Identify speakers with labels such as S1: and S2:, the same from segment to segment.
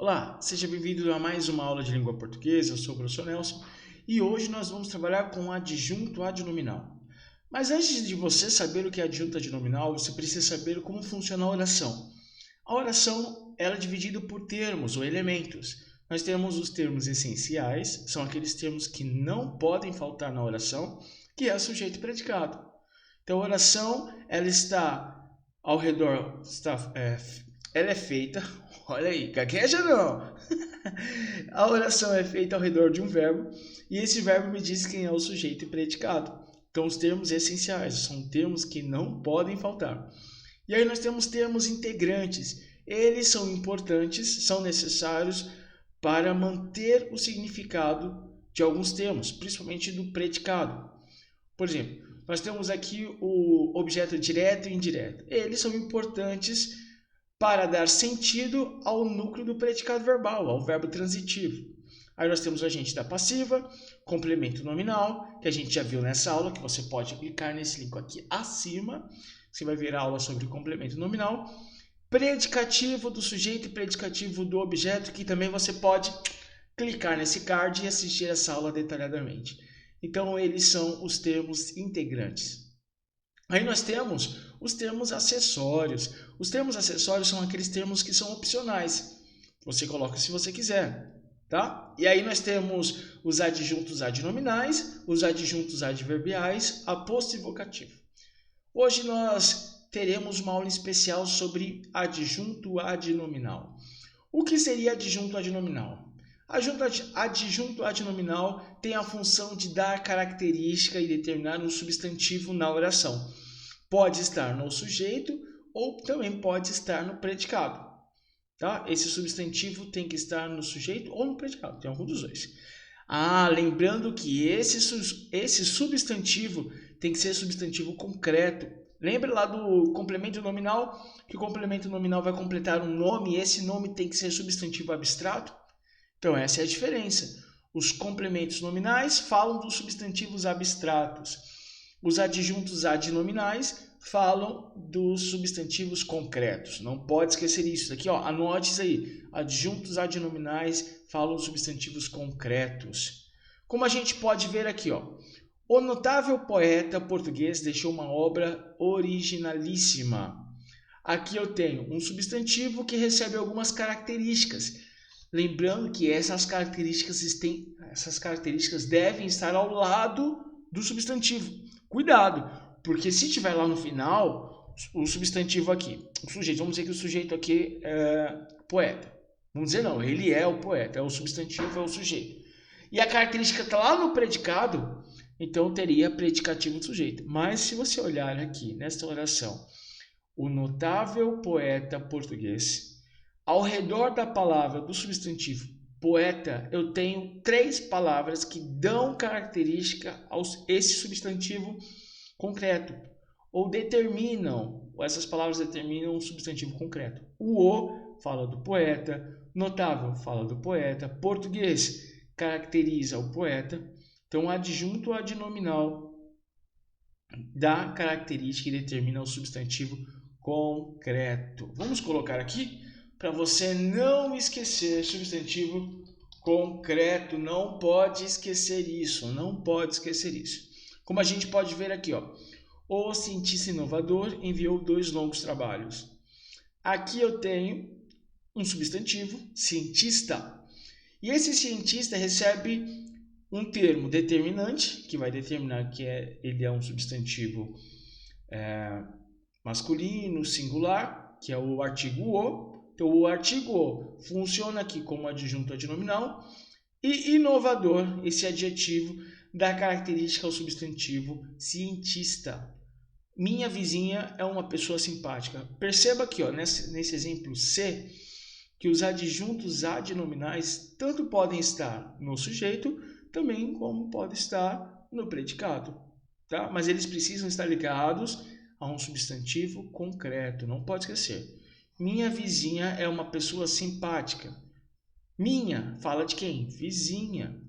S1: Olá, seja bem-vindo a mais uma aula de língua portuguesa. Eu sou o professor Nelson e hoje nós vamos trabalhar com adjunto adnominal. Mas antes de você saber o que é adjunto adnominal, você precisa saber como funciona a oração. A oração ela é dividida por termos ou elementos. Nós temos os termos essenciais, são aqueles termos que não podem faltar na oração, que é sujeito e predicado. Então a oração ela está ao redor, ela é feita, olha aí, gagueja não! A oração é feita ao redor de um verbo e esse verbo me diz quem é o sujeito e predicado. Então os termos essenciais são termos que não podem faltar. E aí nós temos termos integrantes. Eles são importantes, são necessários para manter o significado de alguns termos, principalmente do predicado. Por exemplo, nós temos aqui o objeto direto e indireto. Eles são importantes para dar sentido ao núcleo do predicado verbal, ao verbo transitivo. Aí nós temos o agente da passiva, complemento nominal, que a gente já viu nessa aula, que você pode clicar nesse link aqui acima. Você vai ver a aula sobre complemento nominal. Predicativo do sujeito e predicativo do objeto, que também você pode clicar nesse card e assistir essa aula detalhadamente. Então, eles são os termos integrantes. Aí nós temos os termos acessórios. Os termos acessórios são aqueles termos que são opcionais. Você coloca se você quiser, tá? E aí nós temos os adjuntos adnominais, os adjuntos adverbiais, aposto e vocativo. Hoje nós teremos uma aula especial sobre adjunto adnominal. O que seria adjunto adnominal? Adjunto adnominal tem a função de dar característica e determinar um substantivo na oração. Pode estar no sujeito ou também pode estar no predicado. Tá? Esse substantivo tem que estar no sujeito ou no predicado, tem algum dos dois. Lembrando que esse substantivo tem que ser substantivo concreto. Lembra lá do complemento nominal, que o complemento nominal vai completar um nome e esse nome tem que ser substantivo abstrato? Então, essa é a diferença. Os complementos nominais falam dos substantivos abstratos. Os adjuntos adnominais falam dos substantivos concretos. Não pode esquecer isso. Aqui, ó, anote isso aí. Adjuntos adnominais falam dos substantivos concretos. Como a gente pode ver aqui, ó, o notável poeta português deixou uma obra originalíssima. Aqui eu tenho um substantivo que recebe algumas características. Lembrando que essas características devem estar ao lado do substantivo. Cuidado, porque se tiver lá no final, o substantivo aqui, o sujeito, vamos dizer que o sujeito aqui é poeta. Vamos dizer não, ele é o poeta, o substantivo é o sujeito. E a característica está lá no predicado, então teria predicativo do sujeito. Mas se você olhar aqui nesta oração, o notável poeta português, ao redor da palavra do substantivo poeta, eu tenho 3 palavras que dão característica a esse substantivo concreto. Ou essas palavras determinam um substantivo concreto. O fala do poeta, notável fala do poeta, português caracteriza o poeta. Então, o adjunto adnominal dá característica e determina o substantivo concreto. Vamos colocar aqui para você não esquecer substantivo concreto. Não pode esquecer isso, não pode esquecer isso. Como a gente pode ver aqui, ó, o cientista inovador enviou 2 longos trabalhos. Aqui eu tenho um substantivo, cientista. E esse cientista recebe um termo determinante, que vai determinar que ele é um substantivo masculino, singular, que é o artigo o. Então, o artigo o funciona aqui como adjunto adnominal e inovador, esse adjetivo, dá característica ao substantivo cientista. Minha vizinha é uma pessoa simpática. Perceba aqui, ó, nesse exemplo C, que os adjuntos adnominais tanto podem estar no sujeito, também como pode estar no predicado. Tá? Mas eles precisam estar ligados a um substantivo concreto, não pode esquecer. Minha vizinha é uma pessoa simpática. Minha fala de quem? Vizinha.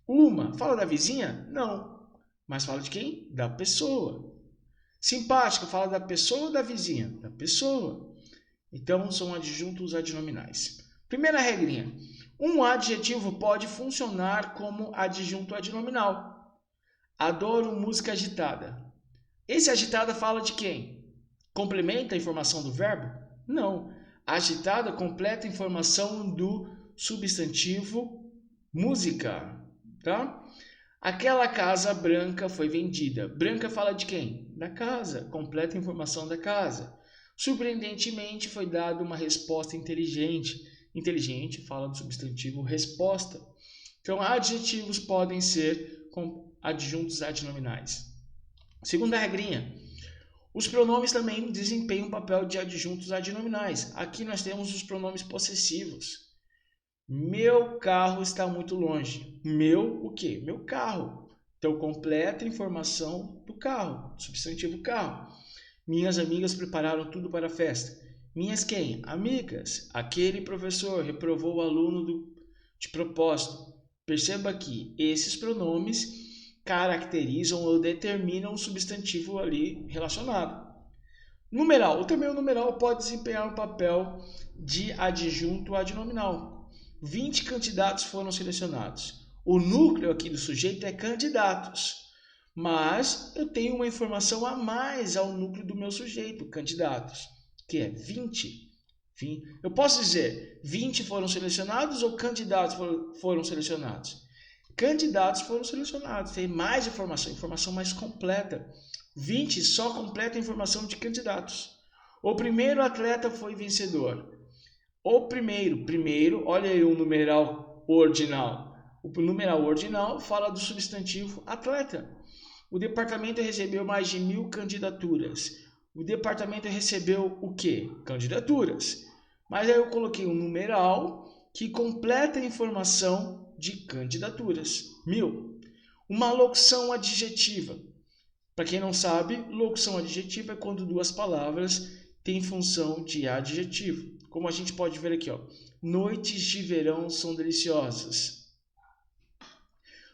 S1: Uma fala da vizinha? Não. Mas fala de quem? Da pessoa. Simpática fala da pessoa ou da vizinha? Da pessoa. Então, são adjuntos adnominais. Primeira regrinha. Um adjetivo pode funcionar como adjunto adnominal. Adoro música agitada. Esse agitada fala de quem? Complementa a informação do verbo? Não. Agitada completa a informação do substantivo música, tá? Aquela casa branca foi vendida. Branca fala de quem? Da casa. Completa a informação da casa. Surpreendentemente foi dada uma resposta inteligente. Inteligente fala do substantivo resposta. Então, adjetivos podem ser com adjuntos adnominais. Segunda regrinha. Os pronomes também desempenham o papel de adjuntos adnominais. Aqui nós temos os pronomes possessivos. Meu carro está muito longe. Meu o quê? Meu carro. Então, completa a informação do carro, substantivo carro. Minhas amigas prepararam tudo para a festa. Minhas quem? Amigas. Aquele professor reprovou o aluno de propósito. Perceba que esses pronomes caracterizam ou determinam o substantivo ali relacionado. Numeral. Também o numeral pode desempenhar o papel de adjunto adnominal. 20 candidatos foram selecionados. O núcleo aqui do sujeito é candidatos, mas eu tenho uma informação a mais ao núcleo do meu sujeito, candidatos, que é 20. Eu posso dizer 20 foram selecionados ou candidatos foram selecionados? Candidatos foram selecionados, tem mais informação mais completa. 20 só completa a informação de candidatos. O primeiro atleta foi vencedor. O primeiro, olha aí o numeral ordinal. O numeral ordinal fala do substantivo atleta. O departamento recebeu mais de 1000 candidaturas. O departamento recebeu o quê? Candidaturas. Mas aí eu coloquei um numeral que completa a informação de candidaturas. 1000. Uma locução adjetiva. Para quem não sabe, locução adjetiva é quando duas palavras têm função de adjetivo. Como a gente pode ver aqui, ó. Noites de verão são deliciosas.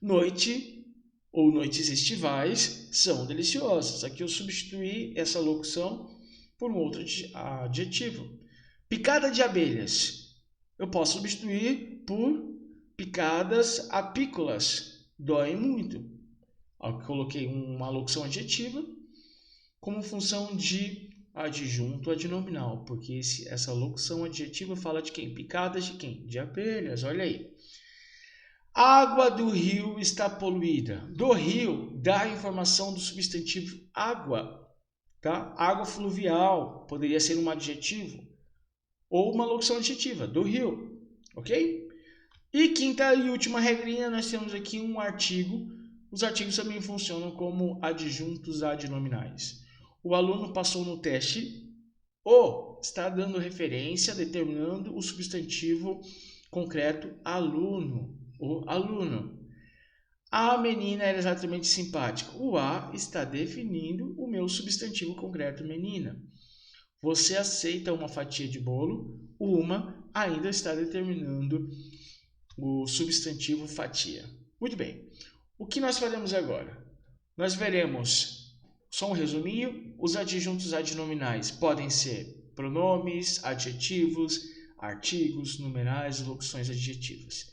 S1: Noite ou noites estivais são deliciosas. Aqui eu substituí essa locução por um outro adjetivo. Picada de abelhas. Eu posso substituir por picadas apícolas. Dói muito. Eu coloquei uma locução adjetiva como função de adjunto adnominal, porque essa locução adjetiva fala de quem? Picadas de quem? De abelhas, olha aí. A água do rio está poluída. Do rio dá a informação do substantivo água, tá? Água fluvial, poderia ser um adjetivo ou uma locução adjetiva, do rio, ok? E quinta e última regrinha, nós temos aqui um artigo. Os artigos também funcionam como adjuntos adnominais. O aluno passou no teste. O está dando referência, determinando o substantivo concreto aluno. O aluno. A menina era exatamente simpática. O a está definindo o meu substantivo concreto menina. Você aceita uma fatia de bolo? O uma ainda está determinando o substantivo fatia. Muito bem. O que nós faremos agora? Nós veremos, só um resuminho, os adjuntos adnominais podem ser pronomes, adjetivos, artigos, numerais, locuções adjetivas.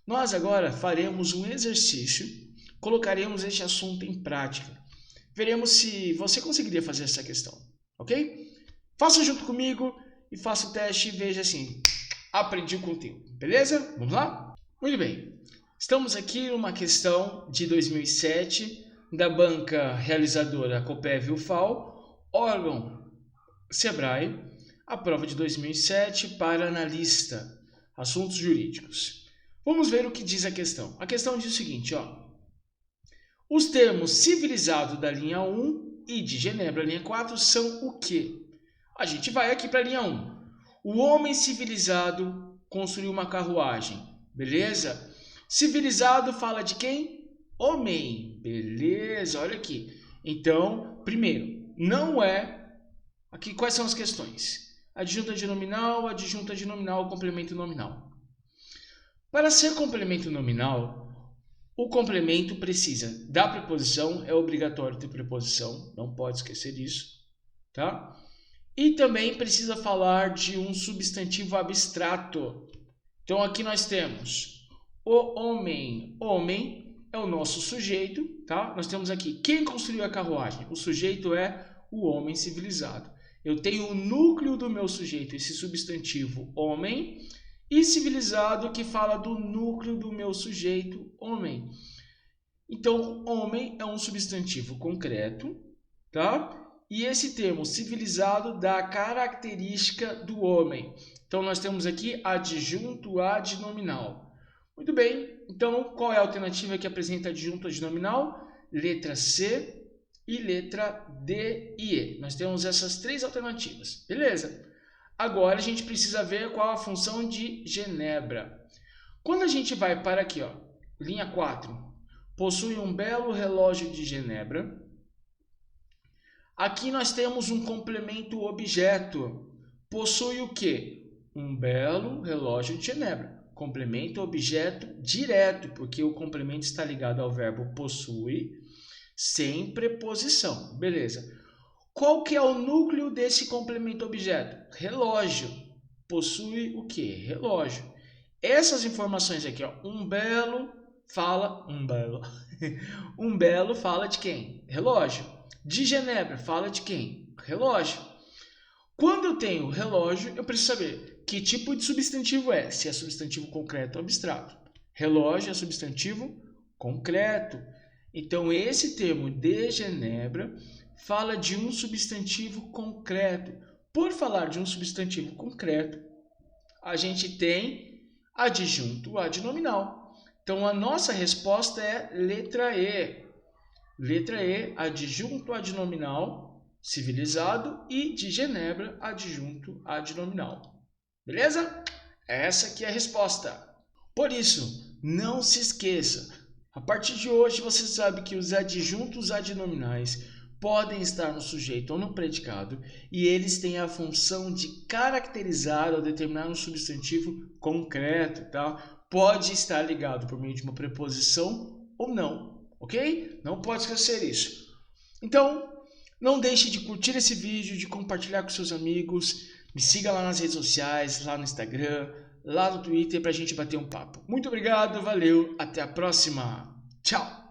S1: Nós agora faremos um exercício, colocaremos este assunto em prática. Veremos se você conseguiria fazer essa questão, ok? Faça junto comigo e faça o teste e veja assim, aprendi o conteúdo, beleza? Vamos lá? Muito bem. Estamos aqui numa questão de 2007 da banca realizadora Coppev UFAL, órgão Sebrae, a prova de 2007 para analista, assuntos jurídicos. Vamos ver o que diz a questão. A questão diz o seguinte, ó. Os termos civilizado da linha 1 e de Genebra, linha 4, são o quê? A gente vai aqui para a linha 1. O homem civilizado construiu uma carruagem, beleza? Civilizado fala de quem? Homem. Beleza, olha aqui. Então, primeiro, não é... Aqui, quais são as questões? Adjunto adnominal, complemento nominal. Para ser complemento nominal, o complemento precisa da preposição, é obrigatório ter preposição, não pode esquecer disso, tá? E também precisa falar de um substantivo abstrato. Então aqui nós temos o homem. Homem é o nosso sujeito, tá? Nós temos aqui quem construiu a carruagem. O sujeito é o homem civilizado. Eu tenho o núcleo do meu sujeito, esse substantivo homem, e civilizado que fala do núcleo do meu sujeito homem. Então, homem é um substantivo concreto, tá? E esse termo civilizado dá a característica do homem. Então, nós temos aqui adjunto adnominal. Muito bem, então qual é a alternativa que apresenta adjunto adnominal? Letra C e letra D e E. Nós temos essas três alternativas, beleza? Agora a gente precisa ver qual a função de Genebra. Quando a gente vai para aqui, ó, linha 4, possui um belo relógio de Genebra. Aqui nós temos um complemento objeto. Possui o quê? Um belo relógio de Genebra. Complemento objeto direto, porque o complemento está ligado ao verbo possui, sem preposição. Beleza. Qual que é o núcleo desse complemento objeto? Relógio. Possui o quê? Relógio. Essas informações aqui, ó, um belo fala de quem? Relógio. De Genebra fala de quem? Relógio. Quando eu tenho relógio, eu preciso saber que tipo de substantivo é, se é substantivo concreto ou abstrato. Relógio é substantivo concreto. Então, esse termo de Genebra fala de um substantivo concreto. Por falar de um substantivo concreto, a gente tem adjunto adnominal. Então, a nossa resposta é letra E. Letra E, adjunto adnominal, civilizado, e de Genebra, adjunto adnominal. Beleza? Essa aqui é a resposta. Por isso, não se esqueça, a partir de hoje você sabe que os adjuntos adnominais podem estar no sujeito ou no predicado e eles têm a função de caracterizar ou determinar um substantivo concreto, tá? Pode estar ligado por meio de uma preposição ou não, ok? Não pode esquecer isso. Então, não deixe de curtir esse vídeo, de compartilhar com seus amigos, me siga lá nas redes sociais, lá no Instagram, lá no Twitter, para a gente bater um papo. Muito obrigado, valeu, até a próxima. Tchau!